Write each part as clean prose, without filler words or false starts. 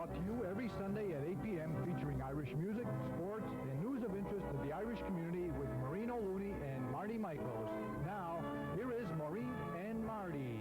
brought to you every Sunday at 8 p.m. featuring Irish music, sports, and news of interest to the Irish community with Maureen O'Looney and Marty Michaels. Now, here is Maureen and Marty.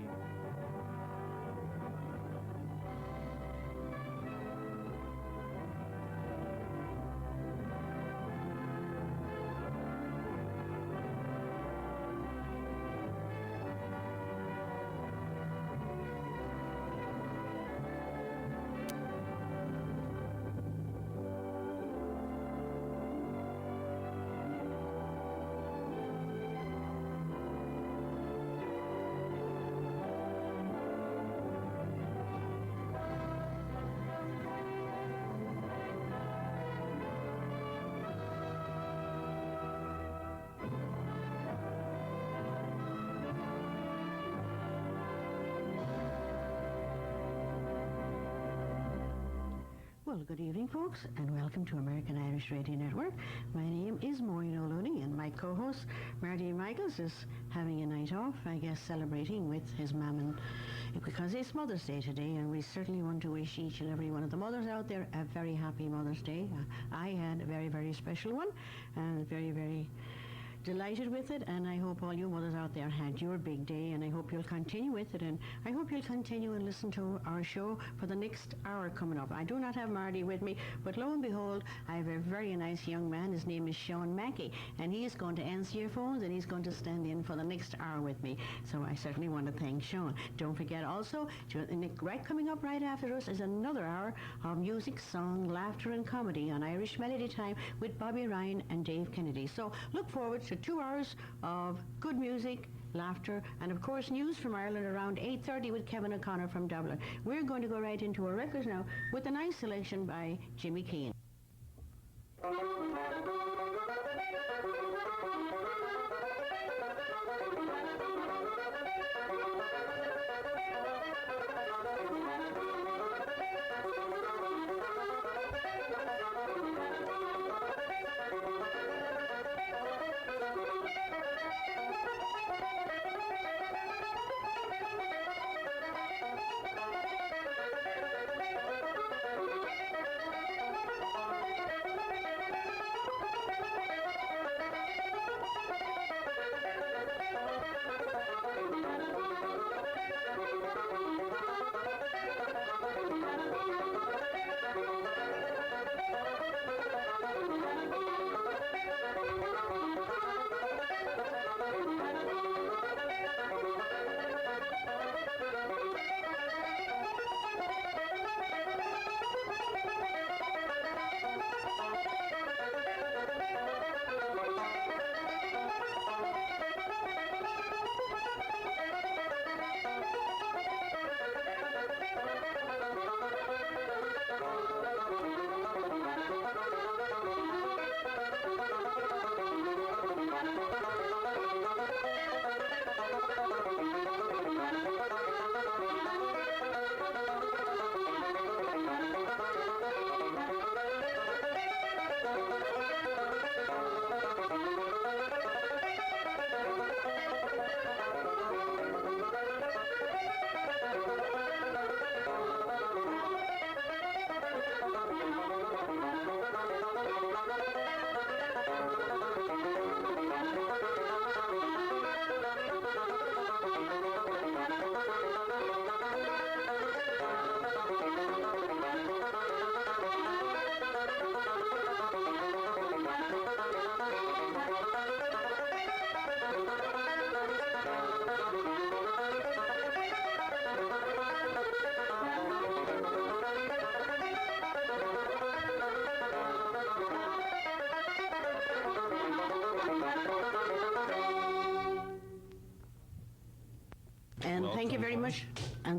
Well, good evening, folks, and welcome to American Irish Radio Network. My name is Maureen O'Looney, and my co-host, Marty Michaels, is having a night off, I guess, celebrating with his mum, and because it's Mother's Day today, and we certainly want to wish each and every one of the mothers out there a very happy Mother's Day. I had a very, very special one, and very, very delighted with it, and I hope all you mothers out there had your big day, and I hope you'll continue with it, and I hope you'll continue and listen to our show for the next hour coming up. I do not have Marty with me, but lo and behold, I have a very nice young man. His name is Sean Mackey, and he is going to answer your phones, and he's going to stand in for the next hour with me. So I certainly want to thank Sean. Don't forget also, right coming up right after us is another hour of music, song, laughter, and comedy on Irish Melody Time with Bobby Ryan and Dave Kennedy. So look forward to 2 hours of good music, laughter, and of course news from Ireland around 8:30 with Kevin O'Connor from Dublin. We're going to go right into our records now with a nice selection by Jimmy Keane.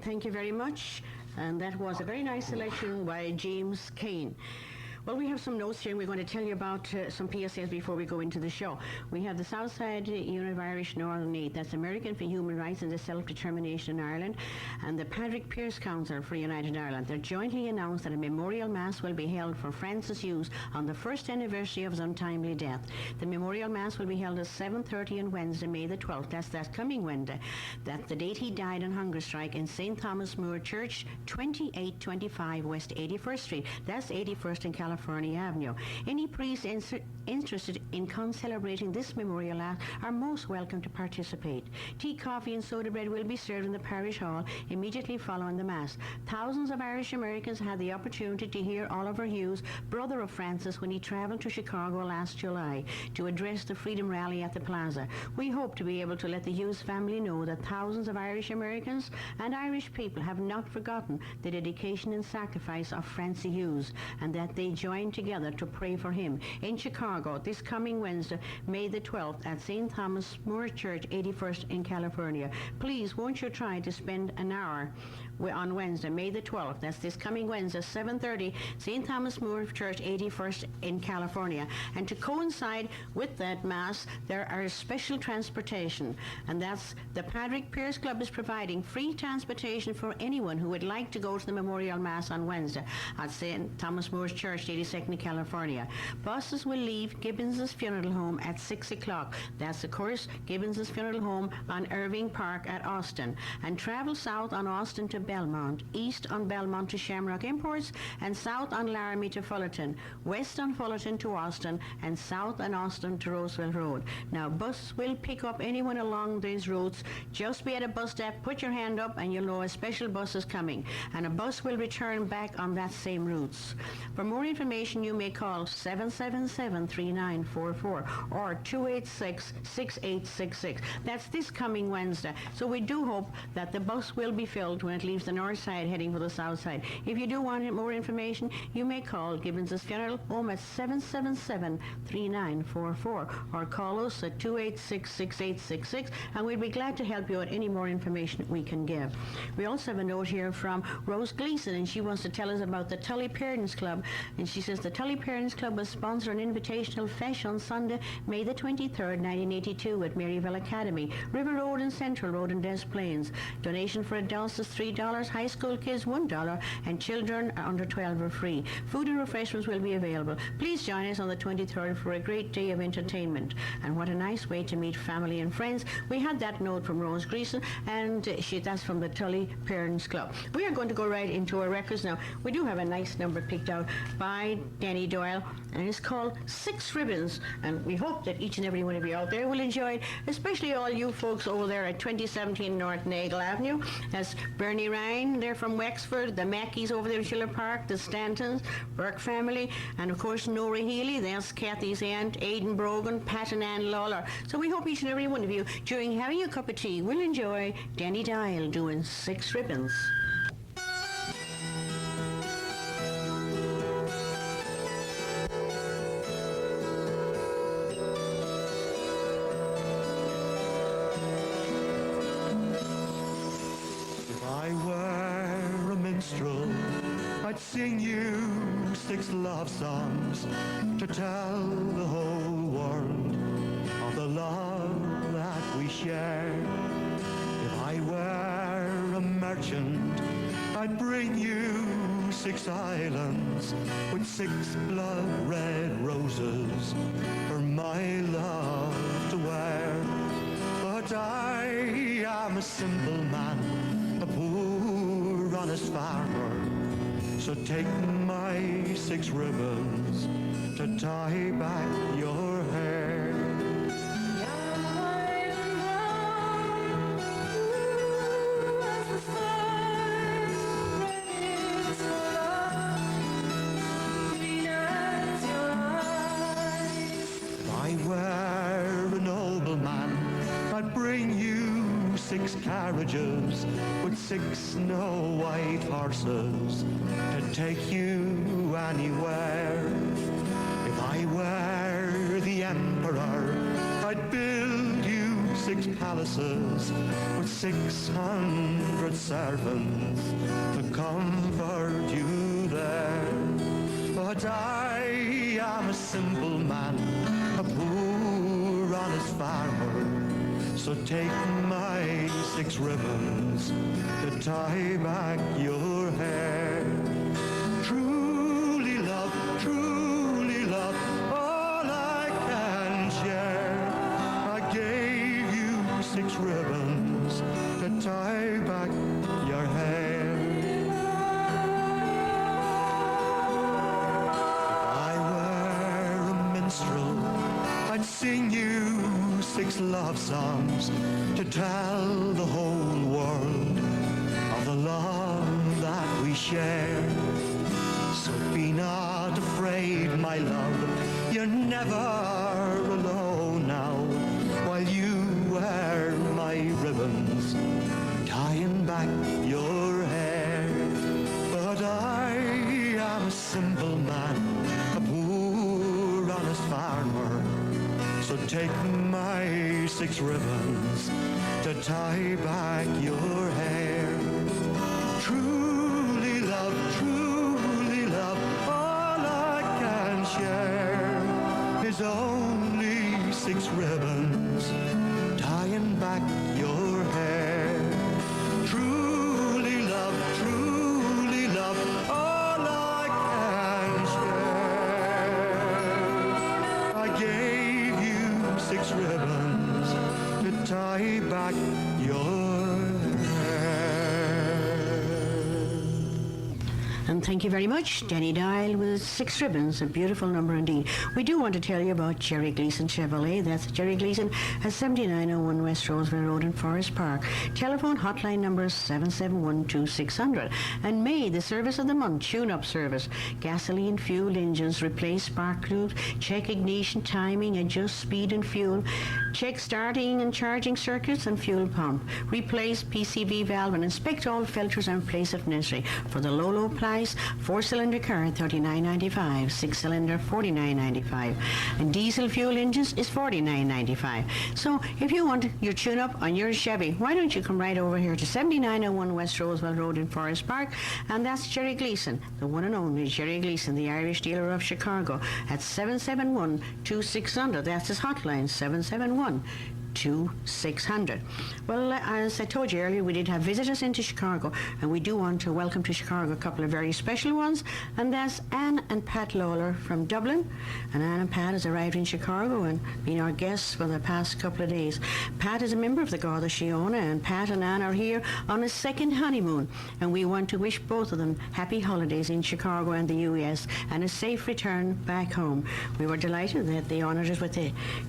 Thank you very much. And that was a very nice selection by James Keane. Well, we have some notes here, and we're going to tell you about some PSAs before we go into the show. We have the Southside Unit of Irish Northern Aid, that's American for Human Rights and the Self-Determination in Ireland, and the Patrick Pearse Council for United Ireland. They're jointly announced that a memorial mass will be held for Francis Hughes on the first anniversary of his untimely death. The memorial mass will be held at 7:30 on Wednesday, May the 12th. That's that coming Wednesday. That's the date he died on hunger strike in St. Thomas More Church, 2825 West 81st Street. That's 81st and California Avenue. Any priests interested in celebrating this memorial act are most welcome to participate. Tea, coffee, and soda bread will be served in the parish hall immediately following the Mass. Thousands of Irish Americans had the opportunity to hear Oliver Hughes, brother of Francis, when he traveled to Chicago last July to address the Freedom Rally at the Plaza. We hope to be able to let the Hughes family know that thousands of Irish Americans and Irish people have not forgotten the dedication and sacrifice of Francie Hughes, and that they join together to pray for him in Chicago this coming Wednesday, May the 12th at St. Thomas More Church, 81st in California. Please, won't you try to spend an hour on Wednesday, May the 12th. That's this coming Wednesday, 7:30, St. Thomas More Church, 81st in California. And to coincide with that Mass, there are special transportation, and that's the Patrick Pearse Club is providing free transportation for anyone who would like to go to the Memorial Mass on Wednesday at St. Thomas More Church, 82nd, California. Buses will leave Gibbons' Funeral Home at 6 o'clock. That's, of course, Gibbons' Funeral Home on Irving Park at Austin. And travel south on Austin to Belmont, east on Belmont to Shamrock Imports, and south on Laramie to Fullerton, west on Fullerton to Austin, and south on Austin to Roseville Road. Now, bus will pick up anyone along these routes. Just be at a bus stop, put your hand up, and you'll know a special bus is coming. And a bus will return back on that same routes. For more information, you may call 777-3944 or 286-6866. That's this coming Wednesday. So we do hope that the bus will be filled when it leaves the north side heading for the south side. If you do want more information, you may call Gibbons' Funeral Home at 777-3944 or call us at 286-6866, and we'd be glad to help you with any more information we can give. We also have a note here from Rose Gleason, and she wants to tell us about the Tully Parents Club. And she says the Tully Parents Club will sponsor an invitational fesh on Sunday, May the 23rd, 1982 at Maryville Academy, River Road and Central Road in Des Plaines. Donation for adults is $3, high school kids $1, and children under 12 are free. Food and refreshments will be available. Please join us on the 23rd for a great day of entertainment. And what a nice way to meet family and friends. We had that note from Rose Greason, and that's from the Tully Parents Club. We are going to go right into our records now. We do have a nice number picked out by Danny Doyle, and it's called Six Ribbons, and we hope that each and every one of you out there will enjoy it, especially all you folks over there at 2017 North Nagle Avenue. That's Bernie Ryan, they're from Wexford, the Mackeys over there at Schiller Park, the Stantons, Burke family, and of course Nora Healy, there's Kathy's aunt, Aidan Brogan, Pat and Ann Lawler. So we hope each and every one of you, during having a cup of tea, will enjoy Danny Doyle doing Six Ribbons. I'd sing you 6 love songs to tell the whole world of the love that we share. If I were a merchant, I'd bring you 6 islands with 6 blood-red roses for my love to wear. But I am a simple man, a poor honest farmer, so take my 6 ribbons to tie back your hair. If I were a nobleman, I'd bring you 6 carriages with 6 snow-white horses to take you anywhere. If I were the emperor, I'd build you 6 palaces with 600 servants to comfort you there. But I am a simple man, a poor honest farmer. So take my 6 ribbons to tie back your hair. Truly love, all I can share. I gave you 6 ribbons to tie back your hair. If I were a minstrel, I'd sing you 6 love songs to tell the whole world of the love that we share. So be not afraid, my love, you're never alone now, while you wear my ribbons, tying back your hair. But I am a simple man, a poor honest farmer. So take my 6 ribbons to tie back your hair. Truly love, all I can share is only 6 ribbons tying back your hair. Truly love, all I can share. I gave you 6 ribbons to tie back your hair. And thank you very much, Jenny Dial with 6 ribbons, a beautiful number indeed. We do want to tell you about Jerry Gleason Chevrolet. That's Jerry Gleason at 7901 West Roseville Road in Forest Park. Telephone hotline number is 771-2600. And May, the service of the month, tune-up service. Gasoline, fuel engines, replace spark plugs, check ignition, timing, adjust speed and fuel, check starting and charging circuits and fuel pump, replace PCV valve and inspect all filters and replace if necessary. For the low price, 4-cylinder car $39.95, 6-cylinder $49.95, and diesel fuel engines is $49.95. So if you want your tune-up on your Chevy, why don't you come right over here to 7901 West Roseville Road in Forest Park, and that's Jerry Gleason, the one and only Jerry Gleason, the Irish dealer of Chicago, at 771-2600. That's his hotline, 771-2600. Well, as I told you earlier, we did have visitors into Chicago, and we do want to welcome to Chicago a couple of very special ones, and that's Anne and Pat Lawler from Dublin. And Anne and Pat has arrived in Chicago and been our guests for the past couple of days. Pat is a member of the Garda Síochána, and Pat and Anne are here on a second honeymoon, and we want to wish both of them happy holidays in Chicago and the U.S. and a safe return back home. We were delighted that they honoured us with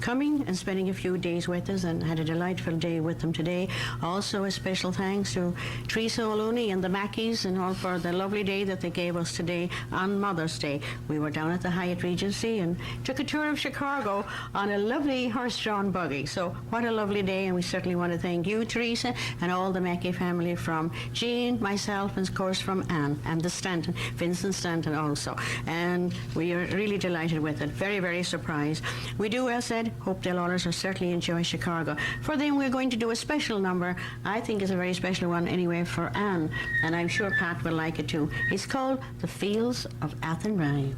coming and spending a few days with us, and had a delightful day with them today. Also a special thanks to Teresa O'Looney and the Mackeys and all for the lovely day that they gave us today on Mother's Day. We were down at the Hyatt Regency and took a tour of Chicago on a lovely horse-drawn buggy. So what a lovely day, and we certainly want to thank you, Teresa, and all the Mackey family, from Jean, myself, and of course from Anne, and the Stanton, Vincent Stanton also. And we are really delighted with it. Very, very surprised. We do, as said, hope they'll all certainly enjoy Chicago. For them, we're going to do a special number. I think it's a very special one anyway for Anne, and I'm sure Pat will like it too. It's called The Fields of Athenry.